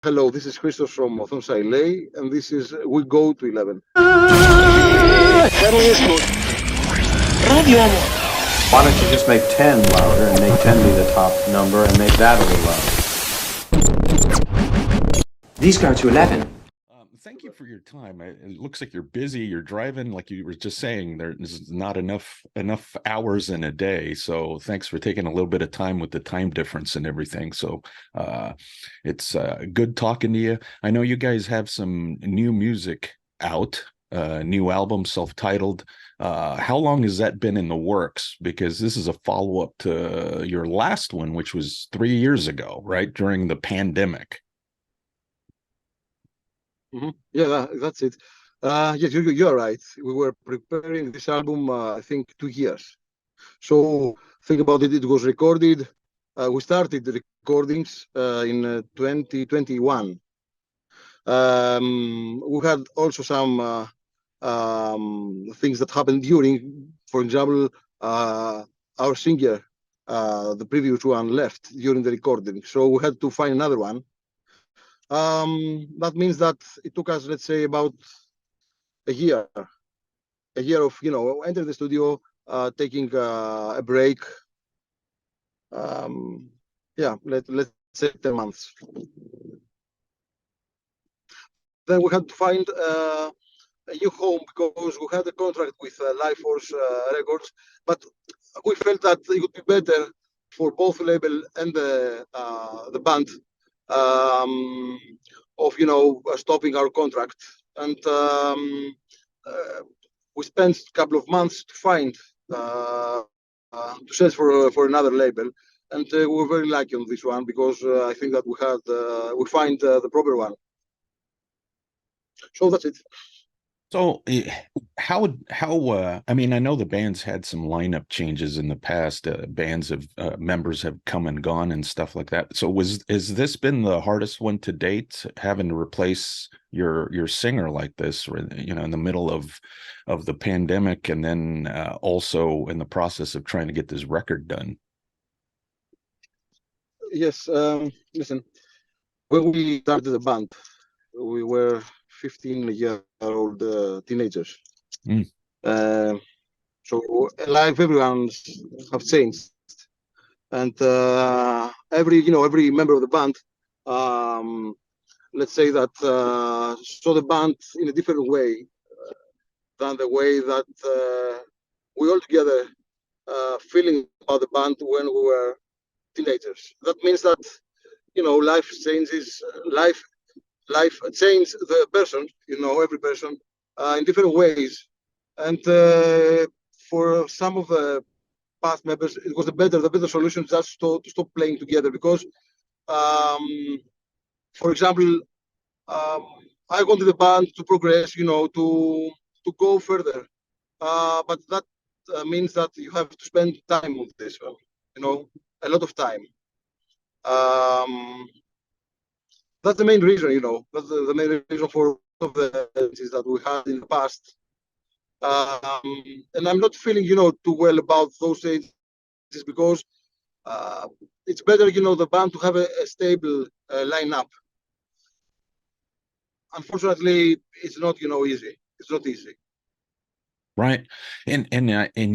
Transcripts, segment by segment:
Hello, this is Christos from On Thorns I Lay, and this is We Go to 11. Why don't you just make 10 louder and make 10 be the top number and make that a little louder? These go to 11. Thank you for your time. It looks like you're busy. You're driving, like you were just saying. There's not enough hours in a day. So thanks for taking a little bit of time with the time difference and everything. So it's good talking to you. I know you guys have some new music out, new album, self-titled. How long has that been in the works? Because this is a follow-up to your last one, which was 3 years ago, right? During the pandemic. Yeah, that's it. Yes, you're right. We were preparing this album, I think, 2 years. So think about it. It was recorded. We started the recordings in 2021. We had also some things that happened during. For example, our singer, the previous one, left during the recording, so we had to find another one. That means that it took us, let's say, about a year of entering the studio, taking a break. Yeah, let's say 10 months. Then we had to find a new home because we had a contract with Life Force Records, but we felt that it would be better for both the label and the band of stopping our contract, and we spent a couple of months to find to search for another label, and we were very lucky on this one because I think that we find the proper one. So that's it. So how I mean, I know the band's had some lineup changes in the past. Members have come and gone and stuff like that. So has this been the hardest one to date, having to replace your singer like this, in the middle of the pandemic, and then also in the process of trying to get this record done? Yes, listen, when we started the band, we were 15-year-old teenagers. So life, everyone have changed, and every member of the band, let's say that saw the band in a different way than the way that we all together feeling about the band when we were teenagers. That means that life changes. Life changes the person, every person in different ways. And for some of the past members, it was the better solution just to stop playing together because, for example, I wanted the band to progress, to go further. But that means that you have to spend time with this one, a lot of time. That's the main reason, That's the main reason for the is that we had in the past. And I'm not feeling, too well about those changes because it's better, the band to have a stable lineup. Unfortunately, it's not, easy. It's not easy. Right. And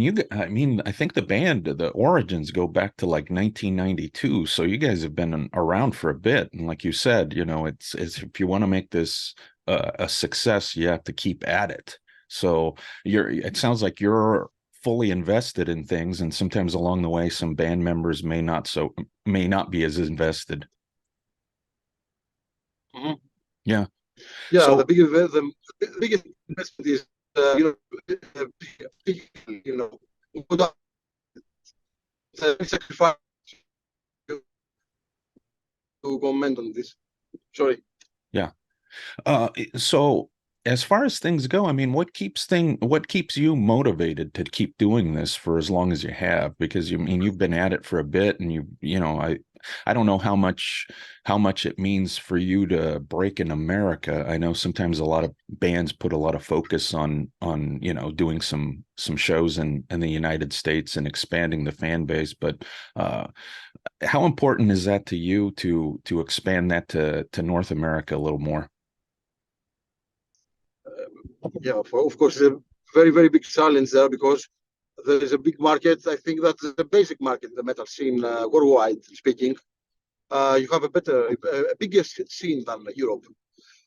you, I mean, I think the band, the origins go back to like 1992. So you guys have been around for a bit. And like you said, it's if you want to make this a success, you have to keep at it. So it sounds like you're fully invested in things, and sometimes along the way, some band members may not be as invested. Mm-hmm. Yeah. Yeah. So, the biggest investment is, sacrifice to comment on this. Sorry. Yeah. So as far as things go, I mean, what keeps you motivated to keep doing this for as long as you have? Because you've been at it for a bit, and I don't know how much it means for you to break in America. I know sometimes a lot of bands put a lot of focus on doing some shows in the United States and expanding the fan base, but how important is that to you to expand that to North America a little more? Yeah, of course, it's a very, very big challenge there because there is a big market. I think that's the basic market in the metal scene, worldwide speaking. You have a bigger scene than Europe.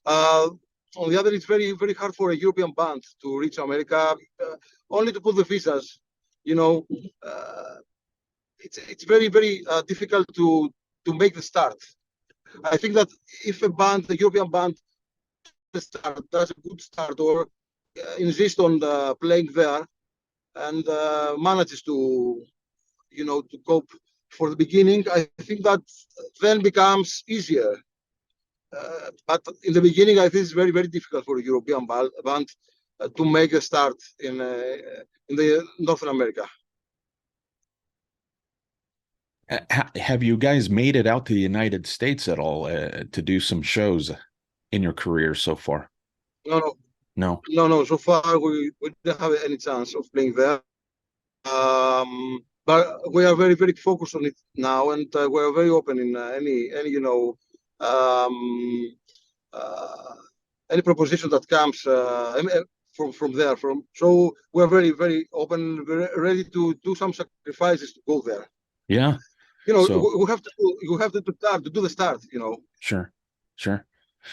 On the other, it's very, very hard for a European band to reach America, only to put the visas. You know, it's very, very difficult to make the start. I think that if a European band, does a good start or insist on playing there and manages to cope for the beginning, I think that then becomes easier. But in the beginning, I think it's very, very difficult for a European band to make a start in the Northern America. Have you guys made it out to the United States at all to do some shows in your career so far? No. So far, we didn't have any chance of playing there. But we are very, very focused on it now, and we are very open in any proposition that comes from there. So we're very, very open, very ready to do some sacrifices to go there. Yeah. So we have to start to do the start. Sure.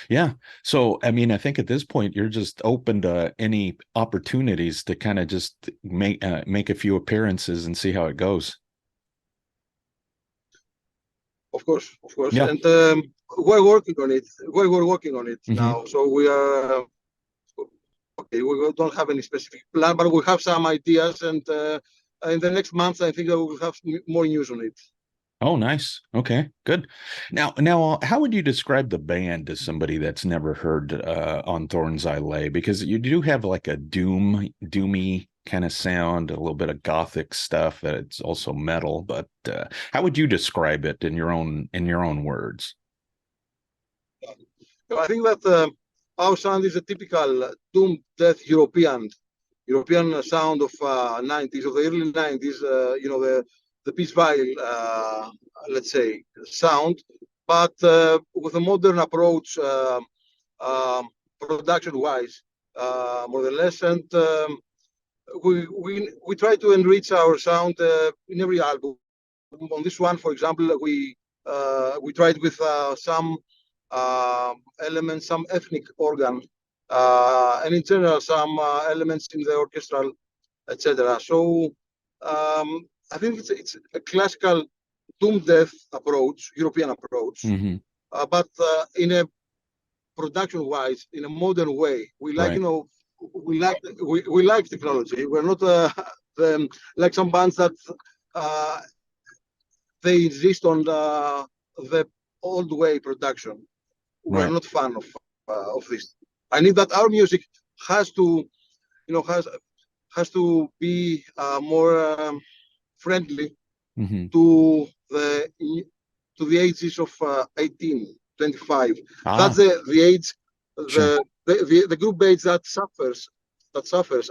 Yeah. So, I mean, I think at this point you're just open to any opportunities to kind of just make a few appearances and see how it goes. Of course. Yeah. And we're working on it. We're working on it now. So we are okay. We don't have any specific plan, but we have some ideas, and in the next months, I think we will have more news on it. Oh, nice. Okay, good. Now, how would you describe the band to somebody that's never heard On Thorns I Lay? Because you do have like a doomy kind of sound, a little bit of gothic stuff. It's also metal, but how would you describe it in your own words? I think that our sound is a typical doom death European sound of 90s, of the early 90s. The Peace Vial, let's say, sound, but with a modern approach, production-wise, more or less. And we try to enrich our sound in every album. On this one, for example, we tried with some elements, some ethnic organ, and in general, some elements in the orchestral, etc. So I think it's a classical doom death approach, European approach, but in a production-wise, in a modern way. We like, we like technology. We're not like some bands that they insist on the old way production. We're not fan of this. I need that our music has to, has to be more friendly to the ages of 18, 25. That's the age, the group age that suffers.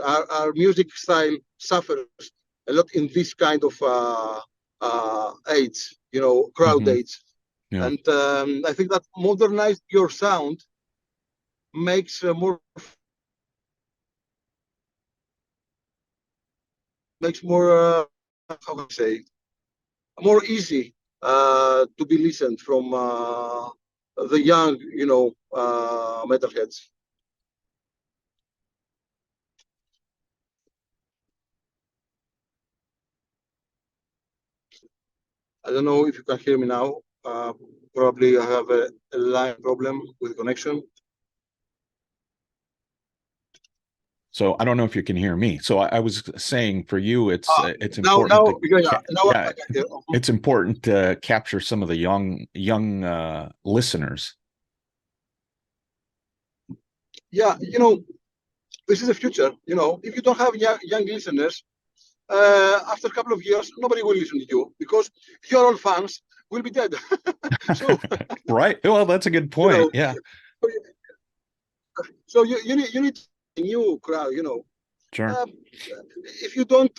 Our music style suffers a lot in this kind of age, crowd age. Yeah. And I think that modernize your sound makes more how can I say, more easy to be listened from the young, metalheads. I don't know if you can hear me now. Probably I have a line problem with connection. So I don't know if you can hear me. So I was saying for you, it's important. It's important to capture some of the young listeners. Yeah, this is the future. If you don't have young listeners, after a couple of years, nobody will listen to you because you're all fans. we'll be dead. So Right. Well, that's a good point. Yeah. So you need a new crowd. Sure. If you don't,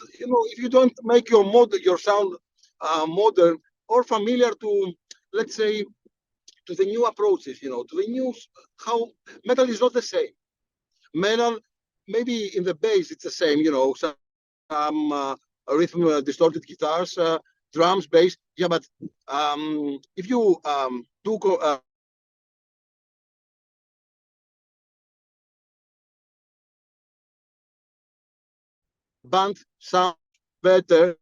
if you don't make your sound modern or familiar to, let's say, to the new approaches, to the new how metal is not the same. Metal, maybe in the bass it's the same, some rhythm distorted guitars, drums, bass. Yeah, but if you do band sound better,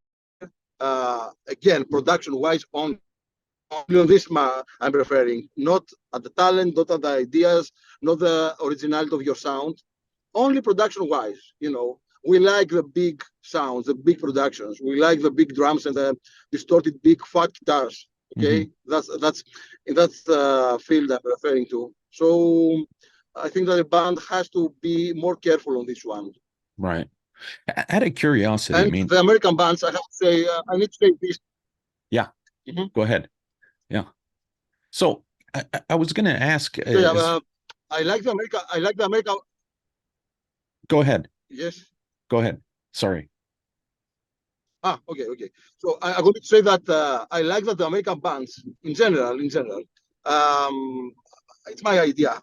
again, production-wise, on this I'm referring, not at the talent, not at the ideas, not the originality of your sound, only production-wise. We like the big sounds, the big productions. We like the big drums and the distorted, big, fat guitars. Okay, that's the field I'm referring to. So I think that the band has to be more careful on this one. Right. Out of curiosity, And the American bands, I have to say, I need to say this. Yeah. Go ahead. Yeah. So I was going to ask. I like the American. Go ahead. Yes. Go ahead. Sorry. Okay. So I'm going to say that I like that the American bands, in general, it's my idea,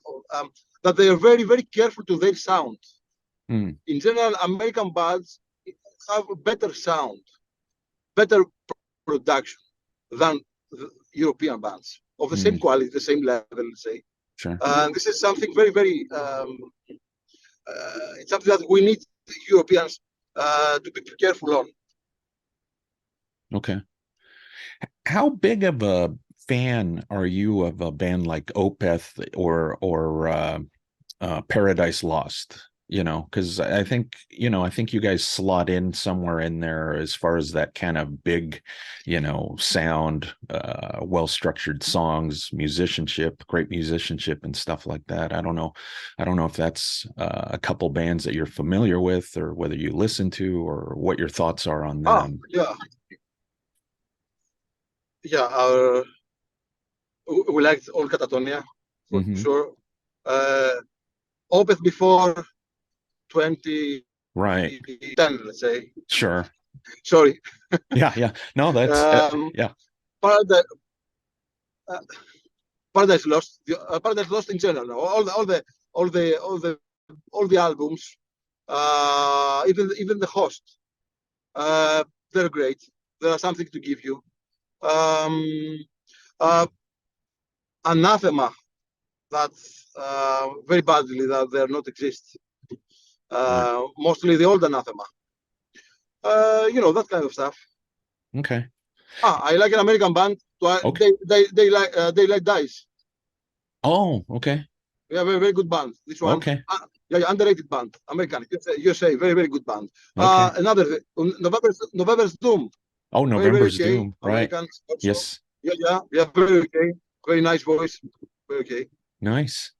that they are very, very careful to their sound. In general, American bands have a better sound, better production than the European bands of the same quality, the same level, let's say. Sure. This is something very, very, it's something that we need Europeans to be careful on. Okay. How big of a fan are you of a band like Opeth or Paradise Lost? Because I think you guys slot in somewhere in there as far as that kind of big, sound, well-structured songs, great musicianship and stuff like that. I don't know if that's a couple bands that you're familiar with or whether you listen to or what your thoughts are on them. Yeah. We liked All Catatonia for sure. Opeth before 2010, let's say. Sure. Sorry. Yeah. No, that's yeah. Paradise Lost. Paradise Lost in general. No? All the albums. Even the host. They're great. There are something to give you. Anathema. That's very badly that they are not exist. Mostly the old Anathema. That kind of stuff. Okay. I like an American band. Okay. They like Dice. Oh, okay. We have a very good band. This one. Okay. Underrated band. American. USA. Very, very good band. Okay. Another November's Doom. Oh, November's very okay. Doom. Right. Yes. Yeah. Very okay. Very nice voice. Very okay. Nice.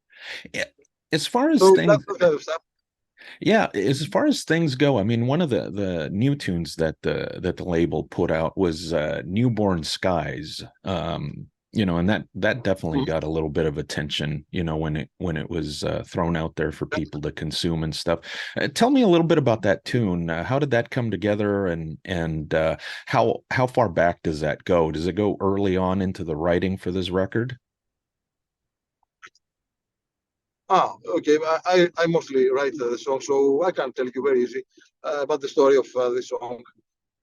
As far as things. Yeah, as far as things go, I mean, one of the new tunes that the label put out was Newborn Skies. And that definitely got a little bit of attention, when it was thrown out there for people to consume and stuff. Tell me a little bit about that tune. How did that come together, and how far back does that go? Does it go early on into the writing for this record? Okay. I mostly write the song, so I can tell you very easy about the story of the song.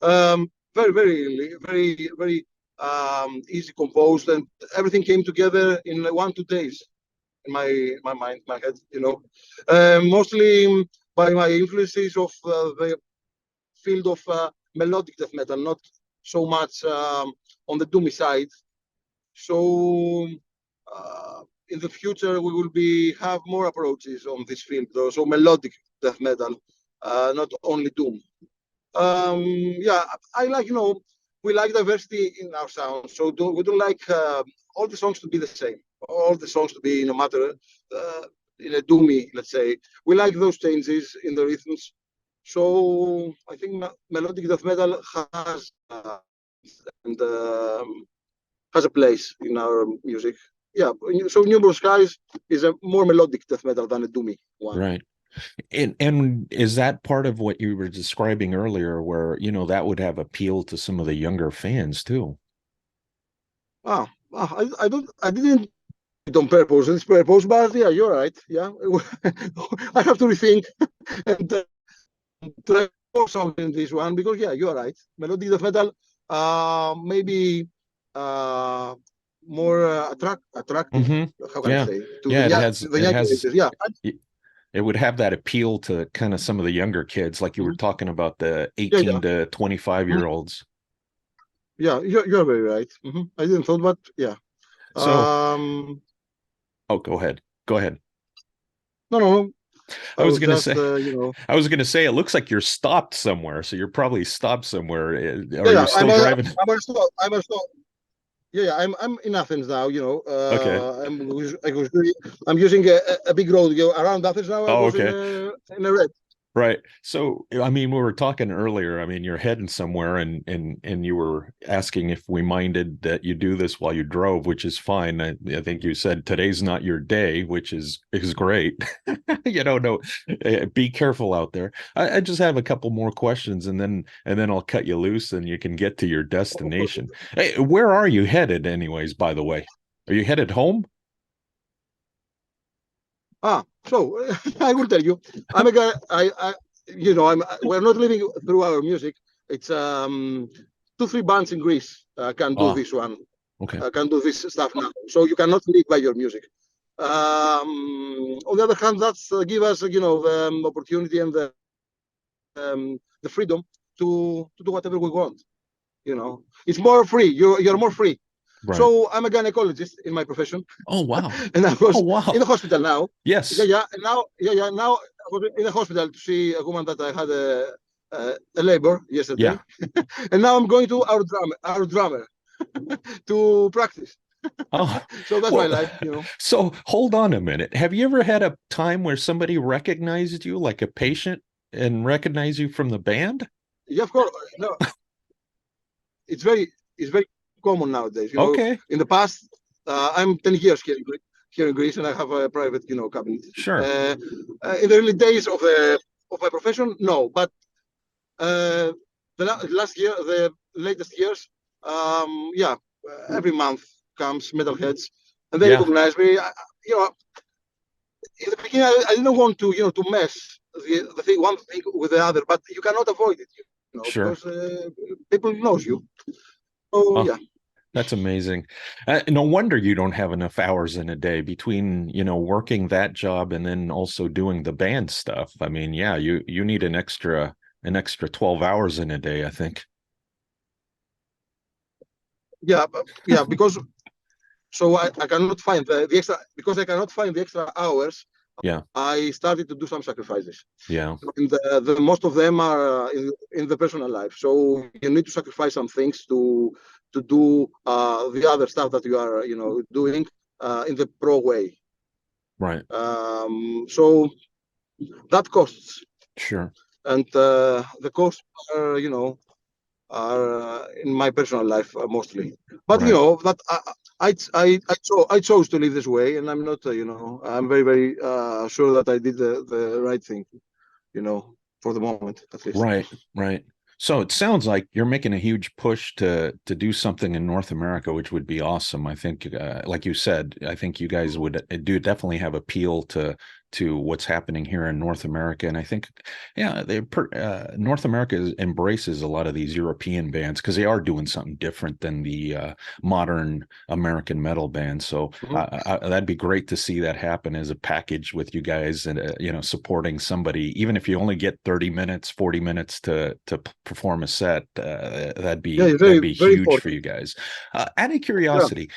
Very, very, very, very easy composed, and everything came together in 1-2 days in my mind, my head. Mostly by my influences of the field of melodic death metal, not so much on the doomy side. So. In the future, we will have more approaches on this field, though. So melodic death metal, not only doom. I like, we like diversity in our sound. So we don't like all the songs to be the same. All the songs to be, no matter in a doomy, let's say. We like those changes in the rhythms. So I think melodic death metal has has a place in our music. Yeah, so Numerous Skies is a more melodic death metal than a doomy one. Right. And is that part of what you were describing earlier, where that would have appeal to some of the younger fans too? I didn't do it on purpose. It's purpose, but yeah, you're right. Yeah, I have to rethink and try something in this one because yeah, you're right. Melodic death metal, maybe more attractive. How can I Yeah. say to Yeah, the young ages? Yeah, it would have that appeal to kind of some of the younger kids, like you were talking about the yeah, 18 to 25 Mhm. year olds. Yeah. You're very right. I didn't thought, but yeah. So, Um, oh, go ahead. Go ahead. no. I I was was gonna just say, I was gonna say, it looks like you're stopped somewhere, so you're probably stopped somewhere. Are you still driving? I'm a stop. Yeah, I'm in Athens now. Okay. I'm using a big road. Around Athens now. I Oh, was okay. in a red. Right. So, I mean, we were talking earlier. I mean, you're heading somewhere, and you were asking if we minded that you do this while you drove, which is fine. I think you said today's not your day, which is great. No, be careful out there. I just have a couple more questions, and then I'll cut you loose, and you can get to your destination. Hey, where are you headed, anyways? By the way, are you headed home? So I will tell you, I'm a guy. We're not living through our music. It's 2, 3 bands in Greece can do Ah, this one. okay. Can do this stuff now. So you cannot live by your music. On the other hand, that's give us, the opportunity and the freedom to do whatever we want. It's more free. You're more free. Right. So I'm a gynecologist in my profession, Oh, wow. and I was Oh, wow. in the hospital now. Yes. Yeah. Now, now I was in the hospital to see a woman that I had a labor Yeah. yesterday, and now I'm going to our drummer, to practice. Oh, So that's my well, life. so hold on a minute. Have you ever had a time where somebody recognized you, like a patient, and recognized you from the band? Yeah, of course. No, it's very common nowadays. Okay, In the past, I'm 10 years here in Greece, and I have a private, cabinet. sure. In the early days of my profession, no, but the latest years, yeah, every month comes metalheads, and they Yeah, recognize me. You know, in the beginning, I didn't want to, to mess the thing, one thing with the other, but you cannot avoid it, sure. because people knows you. So Oh, yeah. that's amazing. No wonder you don't have enough hours in a day between, working that job and then also doing the band stuff. I mean, yeah, you need an extra 12 hours in a day, I think. Yeah, because I cannot find the extra, because I cannot find the extra hours. Yeah, I started to do some sacrifices, yeah, and the most of them are in the personal life. So you need to sacrifice some things to do the other stuff that you are doing in the pro way. right. So that costs, Sure. and the costs are are in my personal life mostly. But Right. that I chose to live this way, and I'm not I'm very very sure that I did the right thing, for the moment at least. Right, right. So it sounds like you're making a huge push to do something in North America, which would be awesome. I think, like you said, I think you guys would do definitely have appeal to what's happening here in North America, and I think, yeah, North America embraces a lot of these European bands because they are doing something different than the modern American metal bands. So Mhm. that'd be great to see that happen as a package with you guys, and supporting somebody, even if you only get 30 minutes, 40 minutes to perform a set. That'd Yeah, be it's that'd very be very huge for important. you guys. Out of Yeah, curiosity,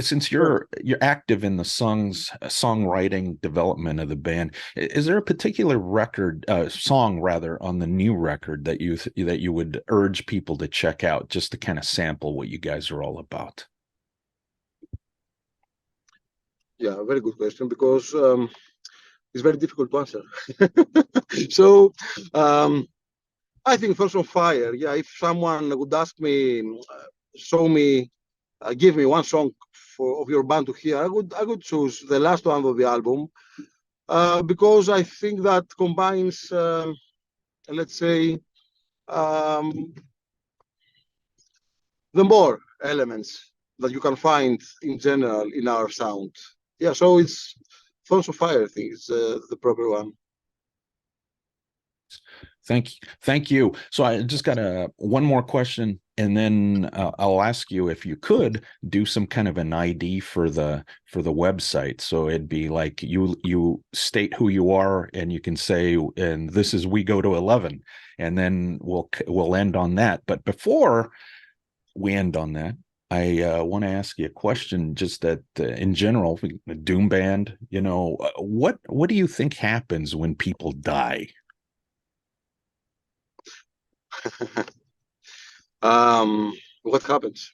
since yeah. you're active in the songwriting development of the band, is there a particular song rather, on the new record that you would urge people to check out, just to kind of sample what you guys are all about? Yeah, very good question, because it's very difficult to answer. So I think Thorns on Fire. Yeah, if someone would ask me, show me give me one song of your band to hear, I would choose the last one of the album, because I think that combines, let's say, the more elements that you can find in general in our sound. Yeah, so it's Thorns of Fire, I think, is the proper one. Thank you. So I just got one more question, and then I'll ask you if you could do some kind of an ID for the website. So it'd be like you state who you are, and you can say, and this is We Go to 11, and then we'll end on that. But before we end on that, I want to ask you a question, just that in general, the Doom band, what do you think happens when people die? What happens?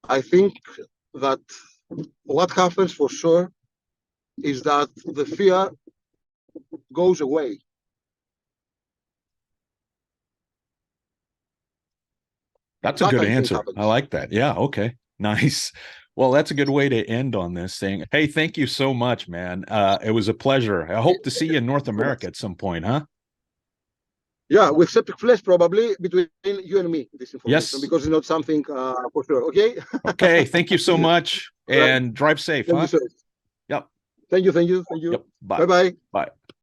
I think that what happens for sure is that the fear goes away. That's a good answer. I like that. Yeah. Okay. Nice. Well, that's a good way to end on this thing. Hey, thank you so much, man. It was a pleasure. I hope to see you in North America at some point, huh? Yeah, with Septic Flesh, probably between you and me, this information, yes, because it's not something for sure. Okay. Okay. Thank you so much, and drive safe. Thank huh? you, sir. Yep. Thank you. Yep. Bye. Bye-bye. Bye.